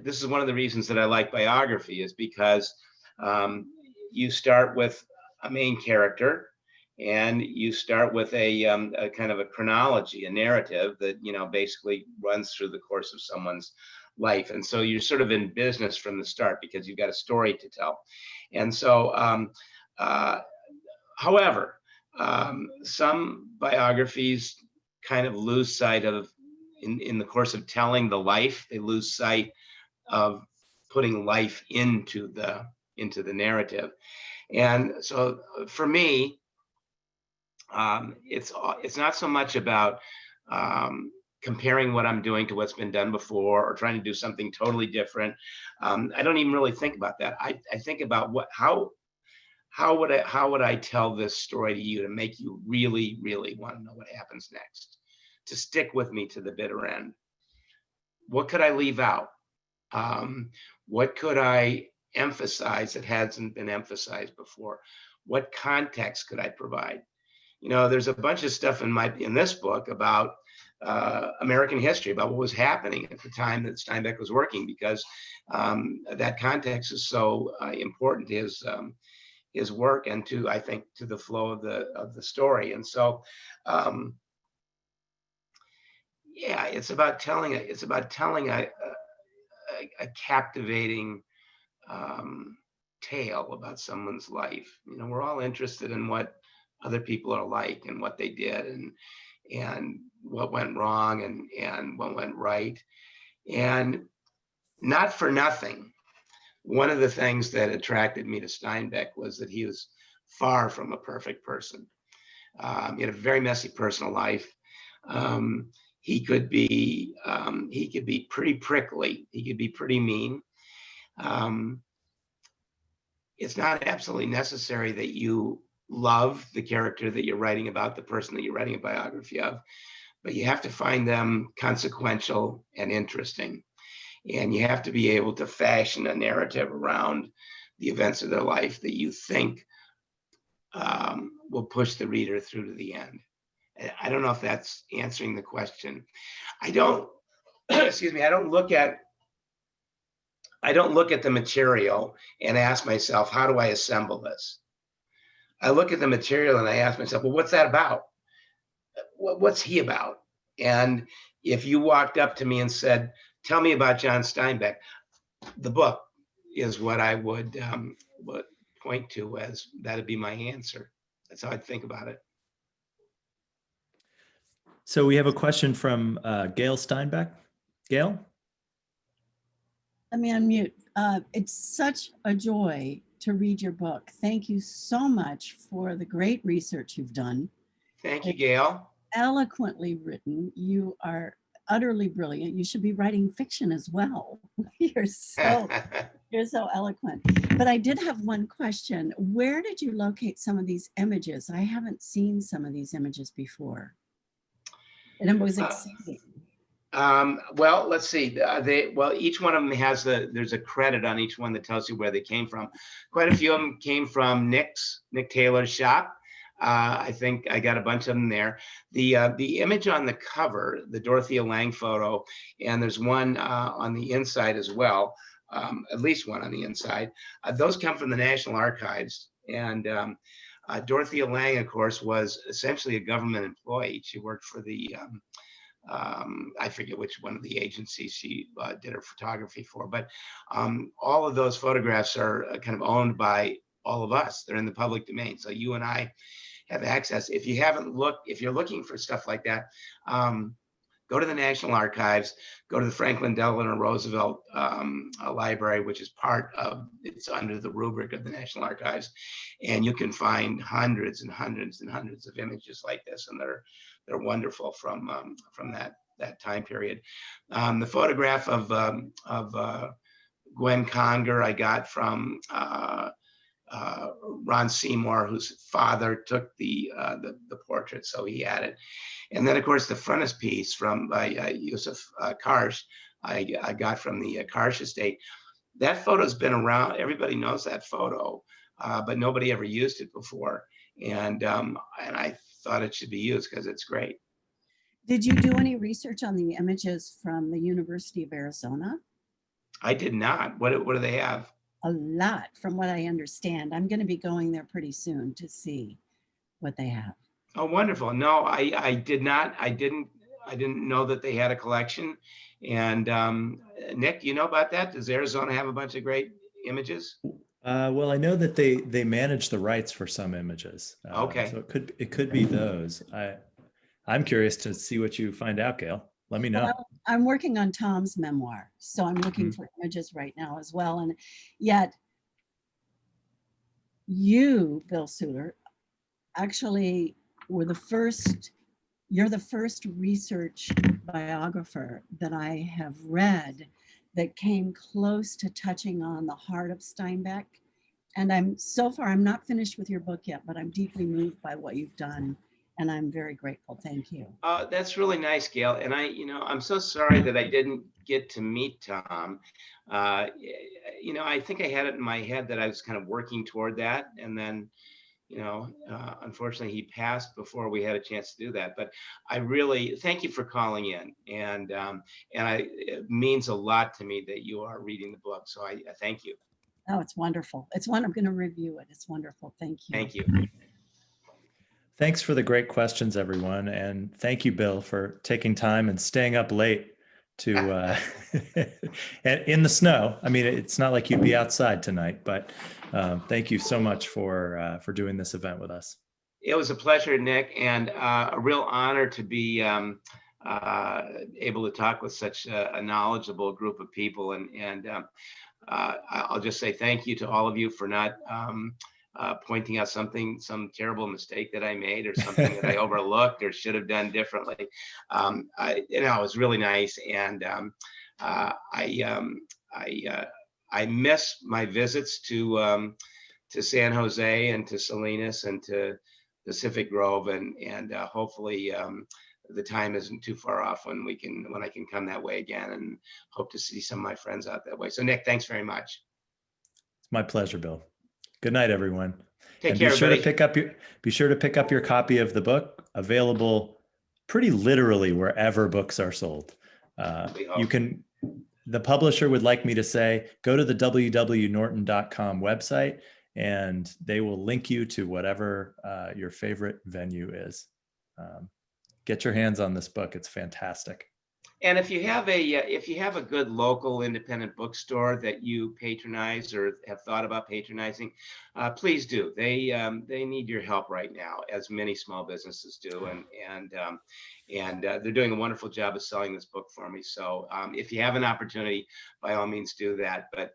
this is one of the reasons that I like biography, is because you start with a main character, and you start with a kind of a chronology, a narrative that basically runs through the course of someone's life. And so you're sort of in business from the start because you've got a story to tell. And so, however, some biographies kind of lose sight of, in the course of telling the life, they lose sight of putting life into the narrative. And so for me, it's not so much about comparing what I'm doing to what's been done before, or trying to do something totally different. I don't even really think about that. I think about how would I tell this story to you to make you really, really want to know what happens next, to stick with me to the bitter end. What could I leave out? What could I emphasize that hasn't been emphasized before? What context could I provide? There's a bunch of stuff in this book about American history, about what was happening at the time that Steinbeck was working, because that context is so important to his work, and to, I think, to the flow of the story. And so, it's about telling a captivating tale about someone's life. We're all interested in what other people are like, and what they did, and what went wrong, and what went right. And not for nothing, one of the things that attracted me to Steinbeck was that he was far from a perfect person. He had a very messy personal life. he could be pretty prickly. He could be pretty mean. It's not absolutely necessary that you love the character that you're writing about, the person that you're writing a biography of, but you have to find them consequential and interesting. And you have to be able to fashion a narrative around the events of their life that you think will push the reader through to the end. I don't know if that's answering the question. I don't, excuse me, I don't look at the material and ask myself, how do I assemble this? I look at the material and I ask myself, well, what's that about? What's he about? And if you walked up to me and said, tell me about John Steinbeck, the book is what I would point to as that'd be my answer. That's how I'd think about it. So we have a question from Gail Steinbeck. Gail? Let me unmute. It's such a joy to read your book. Thank you so much for the great research you've done. Thank you, Gail. Eloquently written. You are utterly brilliant. You should be writing fiction as well. You're so eloquent. But I did have one question. Where did you locate some of these images? I haven't seen some of these images before. And it was exciting. Well, let's see. Each one of them has there's a credit on each one that tells you where they came from. Quite a few of them came from Nick Taylor's shop. I think I got a bunch of them there. The image on the cover, the Dorothea Lange photo, and there's one on the inside as well, at least one on the inside. Those come from the National Archives. And Dorothea Lange, of course, was essentially a government employee. She worked for the I forget which one of the agencies she did her photography for, but all of those photographs are kind of owned by all of us. They're in the public domain, so you and I have access. If you're looking for stuff like that, go to the National Archives, go to the Franklin Delano Roosevelt Library, which is it's under the rubric of the National Archives, and you can find hundreds and hundreds and hundreds of images like this, and they're wonderful from that time period. The photograph of Gwen Conger I got from Ron Seymour, whose father took the portrait, so he had it. And then, of course, the frontispiece by Yusuf Karsh, I got from the Karsh estate. That photo's been around. Everybody knows that photo, but nobody ever used it before. And I thought it should be used because it's great. Did you do any research on the images from the University of Arizona? I did not. What do they have? A lot, from what I understand. I'm going to be going there pretty soon to see what they have. Oh, wonderful. No, I did not. I didn't know that they had a collection. And Nick, you know about that? Does Arizona have a bunch of great images? Well, I know that they manage the rights for some images. Okay. So it could be those. I'm curious to see what you find out, Gail. Let me know. Well, I'm working on Tom's memoir, so I'm looking for images right now as well. And yet, you, Bill Souder, actually were you're the first research biographer that I have read that came close to touching on the heart of Steinbeck. And I'm not finished with your book yet, but I'm deeply moved by what you've done. And I'm very grateful. Thank you. That's really nice, Gail. And I'm so sorry that I didn't get to meet Tom. I think I had it in my head that I was kind of working toward that. And then, unfortunately, he passed before we had a chance to do that. But I really thank you for calling in. And it means a lot to me that you are reading the book. So I thank you. Oh, it's wonderful. I'm going to review it. It's wonderful. Thank you. Thank you. Thanks for the great questions, everyone. And thank you, Bill, for taking time and staying up late to in the snow. I mean, it's not like you'd be outside tonight, but thank you so much for doing this event with us. It was a pleasure, Nick, and a real honor to be able to talk with such a knowledgeable group of people. And I'll just say thank you to all of you for not pointing out some terrible mistake that I made, or something that I overlooked or should have done differently. It was really nice. And I miss my visits to San Jose and to Salinas and to Pacific Grove, and hopefully the time isn't too far off when I can come that way again, and hope to see some of my friends out that way. So Nick, thanks very much. It's my pleasure, Bill. Good night, everyone. Take And care, be sure to everybody. pick up your copy of the book, available pretty literally wherever books are sold. The publisher would like me to say, go to the www.norton.com website, and they will link you to whatever your favorite venue is. Get your hands on this book. It's fantastic. And if you have a good local independent bookstore that you patronize or have thought about patronizing, please do. They need your help right now, as many small businesses do, and they're doing a wonderful job of selling this book for me. So if you have an opportunity, by all means do that. But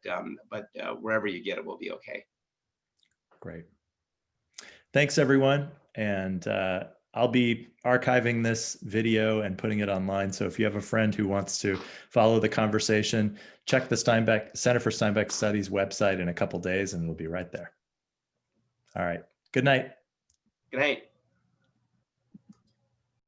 wherever you get it will be okay. Great. Thanks, everyone. And I'll be archiving this video and putting it online. So if you have a friend who wants to follow the conversation, check the Center for Steinbeck Studies website in a couple days, and it'll be right there. All right. Good night. Good night.